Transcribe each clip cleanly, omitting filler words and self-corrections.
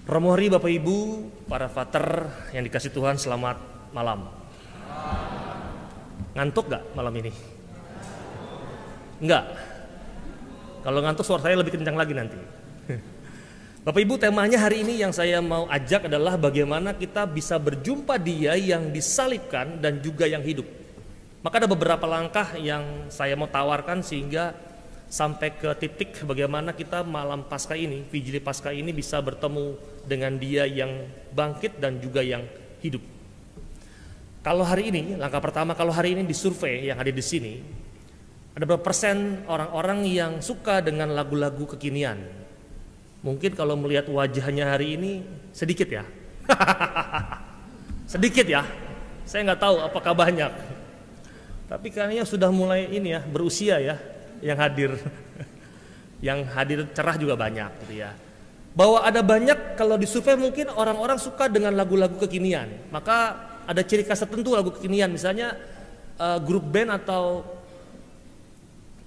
Romohri Bapak Ibu, para Fater yang dikasih Tuhan, selamat malam. Ngantuk gak malam ini? Enggak. Kalau ngantuk suara saya lebih kencang lagi nanti. Bapak Ibu, temanya hari ini yang saya mau ajak adalah bagaimana kita bisa berjumpa Dia yang disalibkan dan juga yang hidup. Maka ada beberapa langkah yang saya mau tawarkan sehingga sampai ke titik bagaimana kita malam Paskah ini, Vigili Paskah ini bisa bertemu dengan Dia yang bangkit dan juga yang hidup. Kalau hari ini, langkah pertama, kalau hari ini disurvei yang ada di sini, ada berapa persen orang-orang yang suka dengan lagu-lagu kekinian? Mungkin kalau melihat wajahnya hari ini sedikit ya. Sedikit ya. Saya nggak tahu apakah banyak. Tapi kayaknya sudah mulai ini ya, berusia ya. Yang hadir cerah juga banyak gitu ya. Bahwa ada banyak kalau disurvei mungkin orang-orang suka dengan lagu-lagu kekinian. Maka ada ciri khas tertentu lagu kekinian, misalnya grup band atau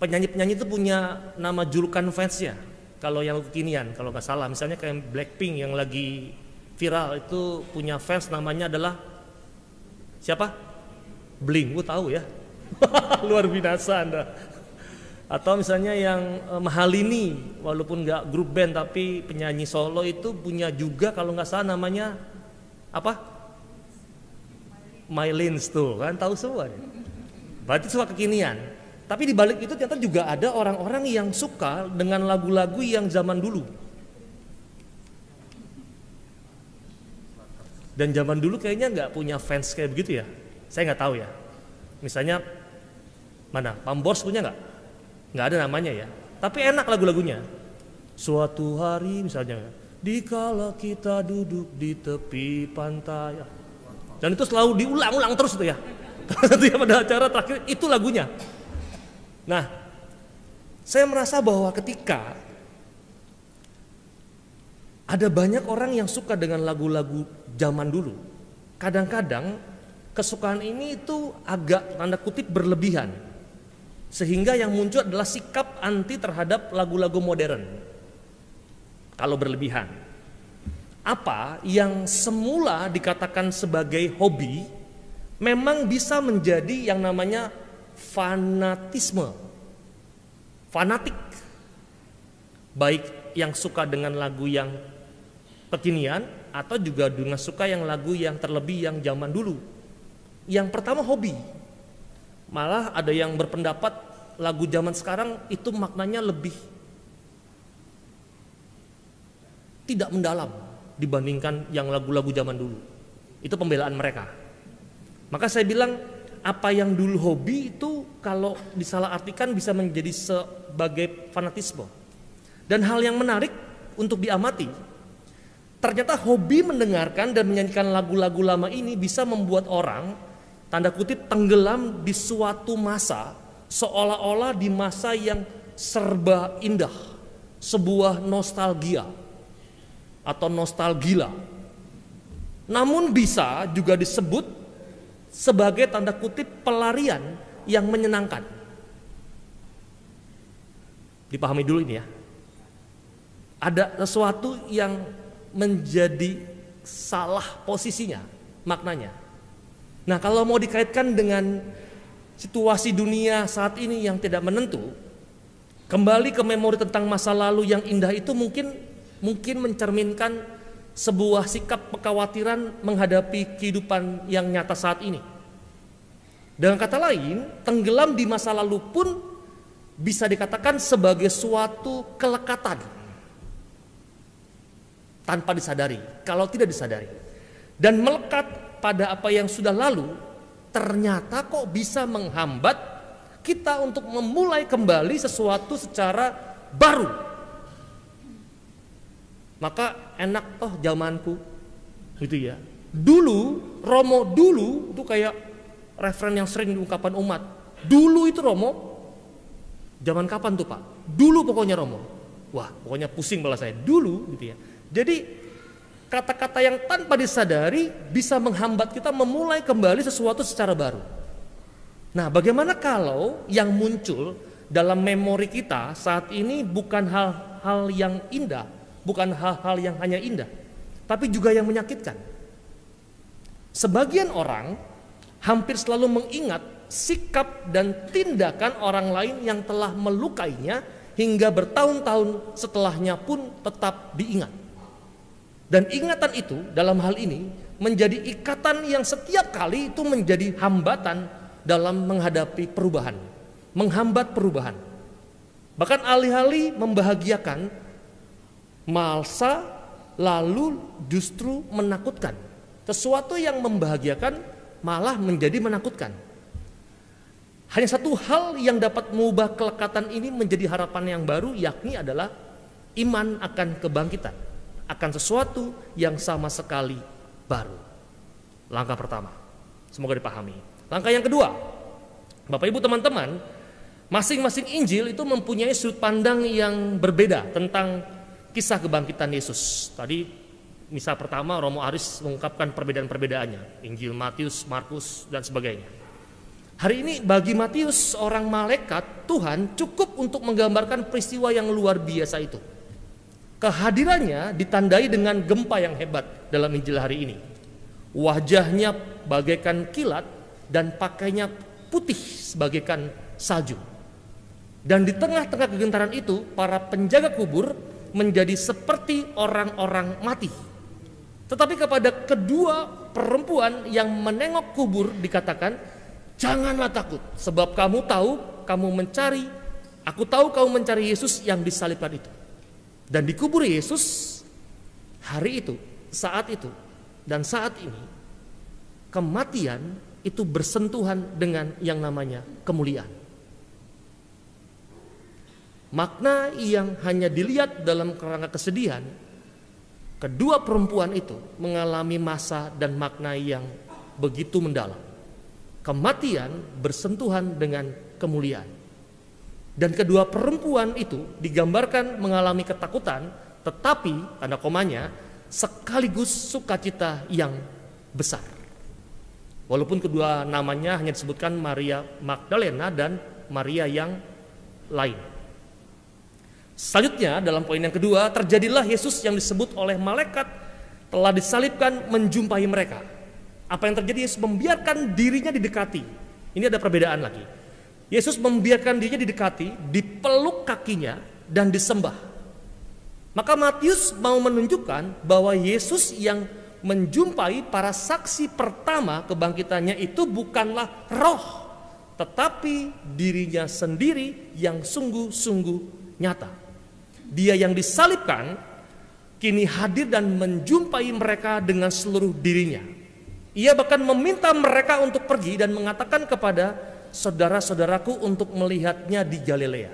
penyanyi-penyanyi itu punya nama julukan fansnya. Kalau yang lagu kekinian, kalau nggak salah, misalnya kayak Blackpink yang lagi viral itu punya fans namanya adalah siapa? Blink, gue tahu ya. Luar binasa Anda. Atau misalnya yang Mahalini, walaupun nggak grup band tapi penyanyi solo itu punya juga kalau nggak salah namanya apa? Mylins tuh kan tahu semua. Berarti suka kekinian. Tapi di balik itu ternyata juga ada orang-orang yang suka dengan lagu-lagu yang zaman dulu. Dan zaman dulu kayaknya nggak punya fans kayak begitu ya. Saya nggak tahu ya. Misalnya mana? Pambors punya nggak? Nggak ada namanya ya, tapi enak lagu-lagunya. Suatu hari misalnya, dikala kita duduk di tepi pantai, dan itu selalu diulang-ulang terus tuh ya. Setiap pada acara terakhir itu lagunya. Nah, saya merasa bahwa ketika ada banyak orang yang suka dengan lagu-lagu zaman dulu, kadang-kadang kesukaan ini itu agak tanda kutip berlebihan. Sehingga yang muncul adalah sikap anti terhadap lagu-lagu modern. Kalau berlebihan. Apa yang semula dikatakan sebagai hobi memang bisa menjadi yang namanya fanatisme. Fanatik. Baik yang suka dengan lagu yang kekinian atau juga dengan suka yang lagu yang terlebih yang zaman dulu. Yang pertama hobi. Malah ada yang berpendapat lagu zaman sekarang itu maknanya lebih tidak mendalam dibandingkan yang lagu-lagu zaman dulu. Itu pembelaan mereka. Maka saya bilang apa yang dulu hobi itu kalau disalahartikan bisa menjadi sebagai fanatisme. Dan hal yang menarik untuk diamati, ternyata hobi mendengarkan dan menyanyikan lagu-lagu lama ini bisa membuat orang tanda kutip tenggelam di suatu masa, seolah-olah di masa yang serba indah, sebuah nostalgia atau nostalgila. Namun bisa juga disebut sebagai tanda kutip pelarian yang menyenangkan. Dipahami dulu ini ya. Ada sesuatu yang menjadi salah posisinya, maknanya. Nah, kalau mau dikaitkan dengan situasi dunia saat ini yang tidak menentu, kembali ke memori tentang masa lalu yang indah itu mungkin mencerminkan sebuah sikap kekhawatiran menghadapi kehidupan yang nyata saat ini. Dengan kata lain, tenggelam di masa lalu pun bisa dikatakan sebagai suatu kelekatan tanpa disadari, kalau tidak disadari. Dan melekat pada apa yang sudah lalu, ternyata kok bisa menghambat kita untuk memulai kembali sesuatu secara baru. Maka enak toh zamanku gitu ya. Dulu, Romo dulu itu kayak referen yang sering diungkapkan umat. Dulu itu Romo, zaman kapan tuh Pak? Dulu pokoknya Romo. Wah, pokoknya pusing malah saya. Dulu gitu ya. Jadi kata-kata yang tanpa disadari bisa menghambat kita memulai kembali sesuatu secara baru. Nah, bagaimana kalau yang muncul dalam memori kita saat ini bukan hal-hal yang indah, bukan hal-hal yang hanya indah, tapi juga yang menyakitkan. Sebagian orang hampir selalu mengingat sikap dan tindakan orang lain yang telah melukainya hingga bertahun-tahun setelahnya pun tetap diingat. Dan ingatan itu dalam hal ini menjadi ikatan yang setiap kali itu menjadi hambatan dalam menghadapi perubahan, menghambat perubahan. Bahkan alih-alih membahagiakan, malah lalu justru menakutkan. Sesuatu yang membahagiakan malah menjadi menakutkan. Hanya satu hal yang dapat mengubah kelekatan ini menjadi harapan yang baru, yakni adalah iman akan kebangkitan, akan sesuatu yang sama sekali baru. Langkah pertama, semoga dipahami. Langkah yang kedua, Bapak Ibu teman-teman, masing-masing Injil itu mempunyai sudut pandang yang berbeda tentang kisah kebangkitan Yesus. Tadi misal pertama Romo Aris mengungkapkan perbedaan-perbedaannya, Injil Matius, Markus, dan sebagainya. Hari ini bagi Matius, seorang malaikat Tuhan cukup untuk menggambarkan peristiwa yang luar biasa itu. Kehadirannya ditandai dengan gempa yang hebat dalam Injil hari ini. Wajahnya bagaikan kilat dan pakainya putih sebagaikan salju. Dan di tengah-tengah kegentaran itu, para penjaga kubur menjadi seperti orang-orang mati. Tetapi kepada kedua perempuan yang menengok kubur dikatakan, janganlah takut, sebab aku tahu kamu mencari Yesus yang disalibkan itu. Dan di kubur Yesus, hari itu, saat ini, kematian itu bersentuhan dengan yang namanya kemuliaan. Makna yang hanya dilihat dalam kerangka kesedihan, kedua perempuan itu mengalami masa dan makna yang begitu mendalam. Kematian bersentuhan dengan kemuliaan. Dan kedua perempuan itu digambarkan mengalami ketakutan, tetapi tanda komanya sekaligus sukacita yang besar. Walaupun kedua namanya hanya disebutkan Maria Magdalena dan Maria yang lain. Selanjutnya dalam poin yang kedua, terjadilah Yesus yang disebut oleh malaikat telah disalibkan menjumpai mereka. Apa yang terjadi? Yesus membiarkan dirinya didekati. Ini ada perbedaan lagi. Yesus membiarkan dirinya didekati, dipeluk kakinya dan disembah. Maka Matius mau menunjukkan bahwa Yesus yang menjumpai para saksi pertama kebangkitannya itu bukanlah roh, tetapi dirinya sendiri yang sungguh-sungguh nyata. Dia yang disalibkan kini hadir dan menjumpai mereka dengan seluruh dirinya. Ia bahkan meminta mereka untuk pergi dan mengatakan kepada saudara-saudaraku untuk melihatnya di Galilea.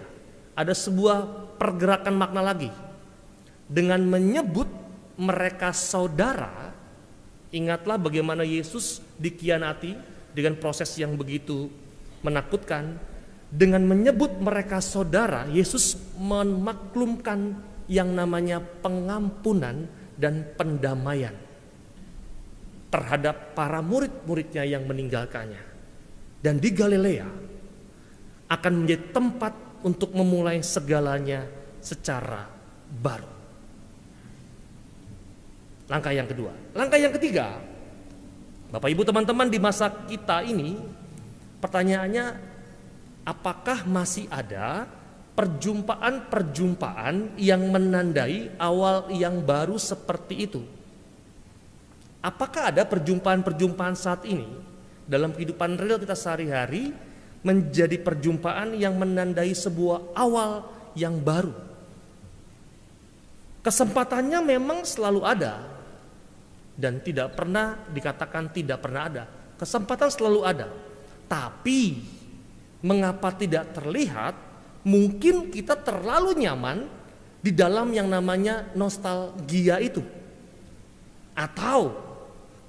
Ada sebuah pergerakan makna lagi. Dengan menyebut mereka saudara, ingatlah bagaimana Yesus dikhianati dengan proses yang begitu menakutkan. Dengan menyebut mereka saudara, Yesus memaklumkan yang namanya pengampunan dan pendamaian terhadap para murid-muridnya yang meninggalkannya. Dan di Galilea akan menjadi tempat untuk memulai segalanya secara baru. Langkah yang kedua. Langkah yang ketiga, Bapak Ibu teman-teman, di masa kita ini pertanyaannya, apakah masih ada perjumpaan-perjumpaan yang menandai awal yang baru seperti itu? Apakah ada perjumpaan-perjumpaan saat ini dalam kehidupan real kita sehari-hari menjadi perjumpaan yang menandai sebuah awal yang baru? Kesempatannya memang selalu ada dan tidak pernah dikatakan tidak pernah ada. Kesempatan selalu ada. Tapi mengapa tidak terlihat? Mungkin kita terlalu nyaman di dalam yang namanya nostalgia itu. Atau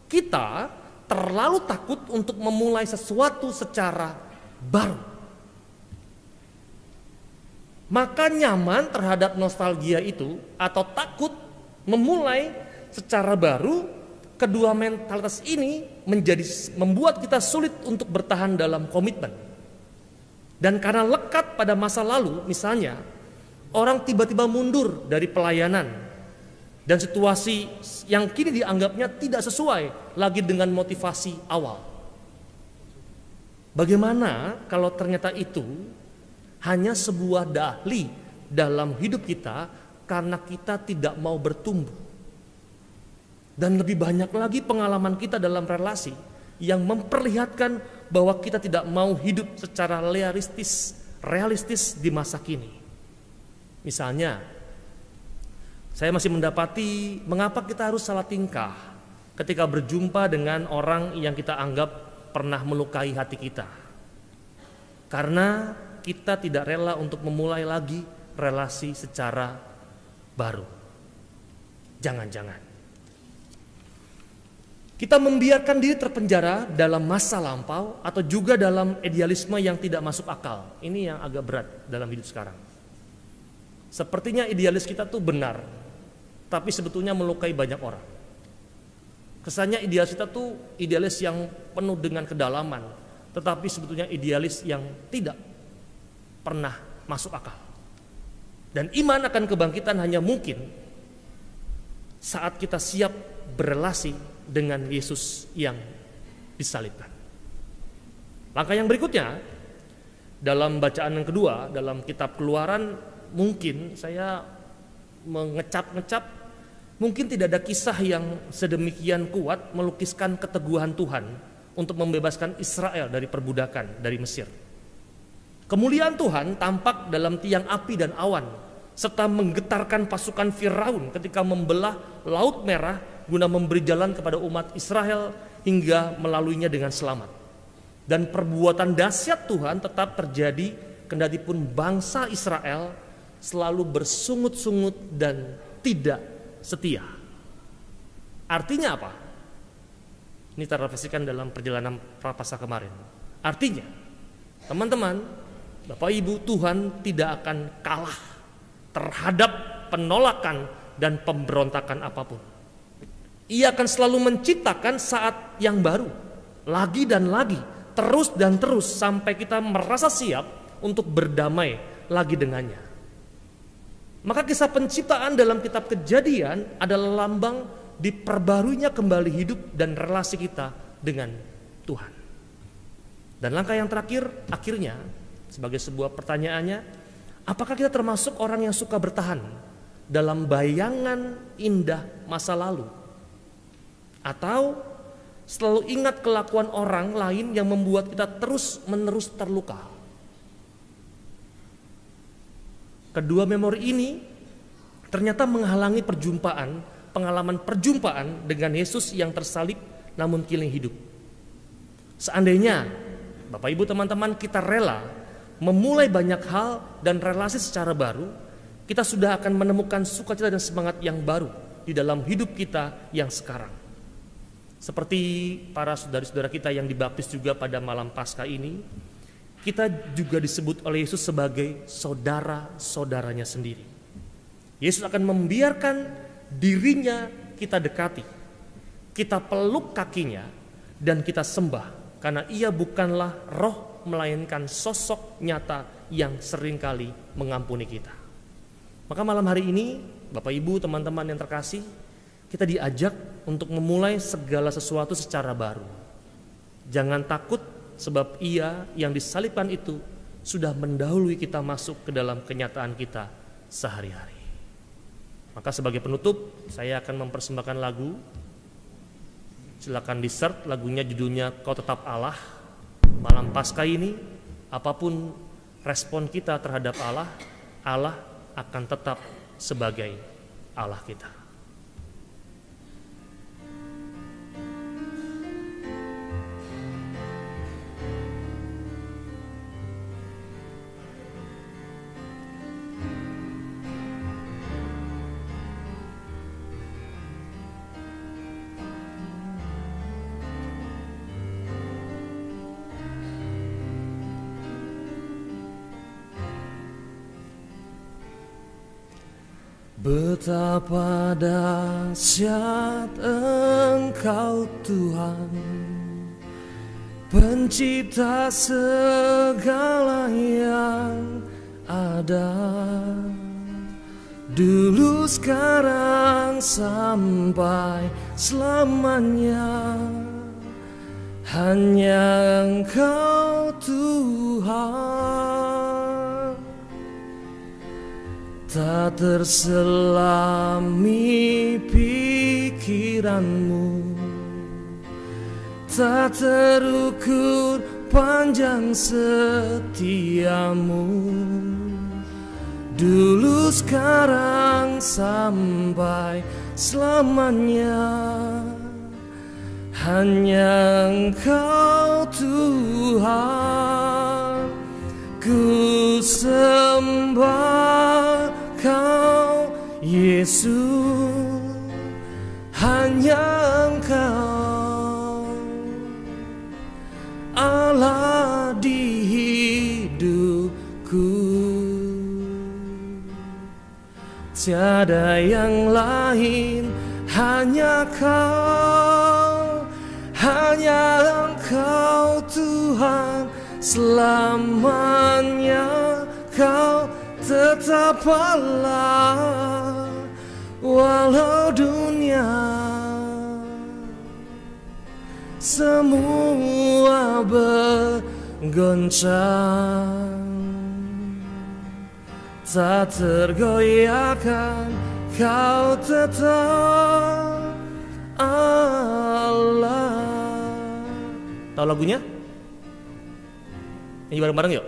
kita terlalu takut untuk memulai sesuatu secara baru. Maka nyaman terhadap nostalgia itu atau takut memulai secara baru, kedua mentalitas ini membuat kita sulit untuk bertahan dalam komitmen. Dan karena lekat pada masa lalu, misalnya orang tiba-tiba mundur dari pelayanan, dan situasi yang kini dianggapnya tidak sesuai lagi dengan motivasi awal. Bagaimana kalau ternyata itu hanya sebuah dahli dalam hidup kita karena kita tidak mau bertumbuh? Dan lebih banyak lagi pengalaman kita dalam relasi yang memperlihatkan bahwa kita tidak mau hidup secara realistis di masa kini. Misalnya, saya masih mendapati mengapa kita harus salah tingkah ketika berjumpa dengan orang yang kita anggap pernah melukai hati kita. Karena kita tidak rela untuk memulai lagi relasi secara baru. Jangan-jangan kita membiarkan diri terpenjara dalam masa lampau atau juga dalam idealisme yang tidak masuk akal. Ini yang agak berat dalam hidup sekarang. Sepertinya idealis kita tuh benar, tapi sebetulnya melukai banyak orang. Kesannya idealis kita tuh idealis yang penuh dengan kedalaman, tetapi sebetulnya idealis yang tidak pernah masuk akal. Dan iman akan kebangkitan hanya mungkin saat kita siap berelasi dengan Yesus yang disalibkan. Langkah yang berikutnya, dalam bacaan yang kedua, dalam kitab Keluaran, mungkin saya mengecap-ngecap, mungkin tidak ada kisah yang sedemikian kuat melukiskan keteguhan Tuhan untuk membebaskan Israel dari perbudakan dari Mesir. Kemuliaan Tuhan tampak dalam tiang api dan awan, serta menggetarkan pasukan Firaun ketika membelah Laut Merah guna memberi jalan kepada umat Israel hingga melaluinya dengan selamat. Dan perbuatan dahsyat Tuhan tetap terjadi kendati pun bangsa Israel selalu bersungut-sungut dan tidak setia. Artinya apa? Ini terrefleksikan dalam perjalanan Prapaskah kemarin. Artinya, teman-teman, Bapak Ibu, Tuhan tidak akan kalah terhadap penolakan dan pemberontakan apapun. Ia akan selalu menciptakan saat yang baru, lagi dan lagi, terus dan terus, sampai kita merasa siap untuk berdamai lagi dengannya. Maka kisah penciptaan dalam kitab Kejadian adalah lambang diperbaruinya kembali hidup dan relasi kita dengan Tuhan. Dan langkah yang terakhir, akhirnya, sebagai sebuah pertanyaannya, apakah kita termasuk orang yang suka bertahan dalam bayangan indah masa lalu? Atau selalu ingat kelakuan orang lain yang membuat kita terus-menerus terluka? Kedua memori ini ternyata menghalangi pengalaman perjumpaan dengan Yesus yang tersalib namun kini hidup. Seandainya Bapak Ibu teman-teman kita rela memulai banyak hal dan relasi secara baru, kita sudah akan menemukan sukacita dan semangat yang baru di dalam hidup kita yang sekarang. Seperti para saudara-saudara kita yang dibaptis juga pada malam Paskah ini, kita juga disebut oleh Yesus sebagai saudara-saudaranya sendiri. Yesus akan membiarkan dirinya kita dekati, kita peluk kakinya, dan kita sembah, karena ia bukanlah roh melainkan sosok nyata yang seringkali mengampuni kita. Maka malam hari ini, Bapak Ibu, teman-teman yang terkasih, kita diajak untuk memulai segala sesuatu secara baru. Jangan takut, sebab ia yang disalibkan itu sudah mendahului kita masuk ke dalam kenyataan kita sehari-hari. Maka sebagai penutup, saya akan mempersembahkan lagu. Silakan di-search lagunya, judulnya Kau Tetap Allah. Malam Paskah ini, apapun respon kita terhadap Allah, Allah akan tetap sebagai Allah kita. Betapa dahsyat Engkau Tuhan, Pencipta segala yang ada, dulu, sekarang, sekarang sampai selamanya. Hanya Engkau Tuhan, tak terselami pikiranmu, tak terukur panjang setiamu. Dulu, sekarang, sampai selamanya. Hanya Engkau Tuhan, ku sembah Kau Yesus. Hanya Engkau Allah di hidupku, tiada yang lain, hanya Kau, hanya Engkau Tuhan. Selamanya Kau tetap Allah, walau dunia semua bergoncang, tak tergoyahkan, Kau tetap Allah. Tahu lagunya? Nyanyi bareng-bareng yuk.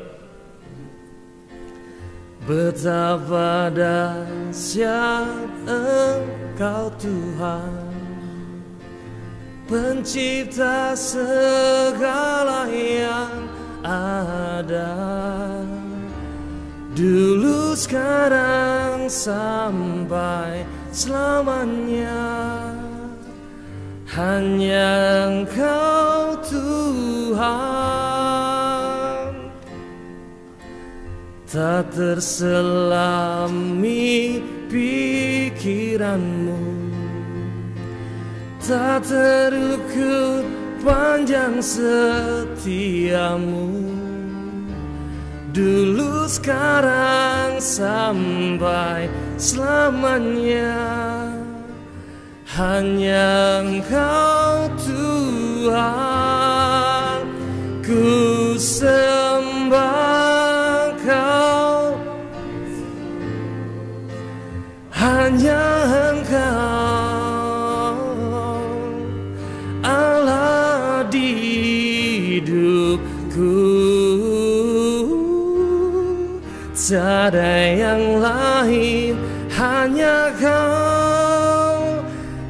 Betapa dahsyat Engkau Tuhan, pencipta segala yang ada. Dulu, sekarang, sampai selamanya. Hanya Engkau Tuhan, tak terselami pikiranmu, tak terukur panjang setiamu. Dulu, sekarang, sampai selamanya. Hanya Engkau Tuhan, ku sembah Kau. Hanya Engkau Allah di hidupku, tiada yang lain, hanya Kau,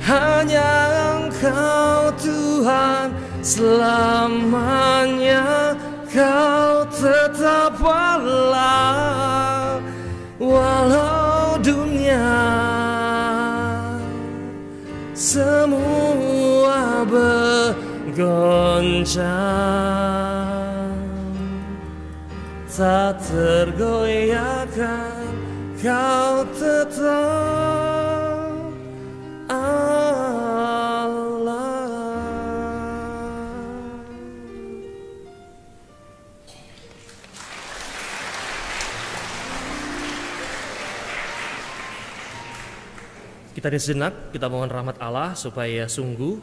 hanya Engkau Tuhan. Selamanya Kau tetap Allah, walau dunia semua bergoncang, tak tergoyahkan, Kau tetap Allah. Kita sejenak, kita mohon rahmat Allah supaya sungguh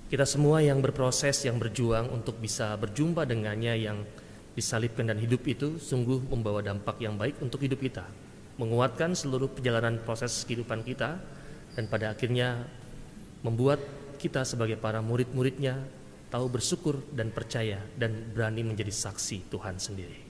kita semua yang berproses, yang berjuang untuk bisa berjumpa dengannya yang disalibkan dan hidup itu sungguh membawa dampak yang baik untuk hidup kita, menguatkan seluruh perjalanan proses kehidupan kita, dan pada akhirnya membuat kita sebagai para murid-muridnya tahu bersyukur dan percaya dan berani menjadi saksi Tuhan sendiri.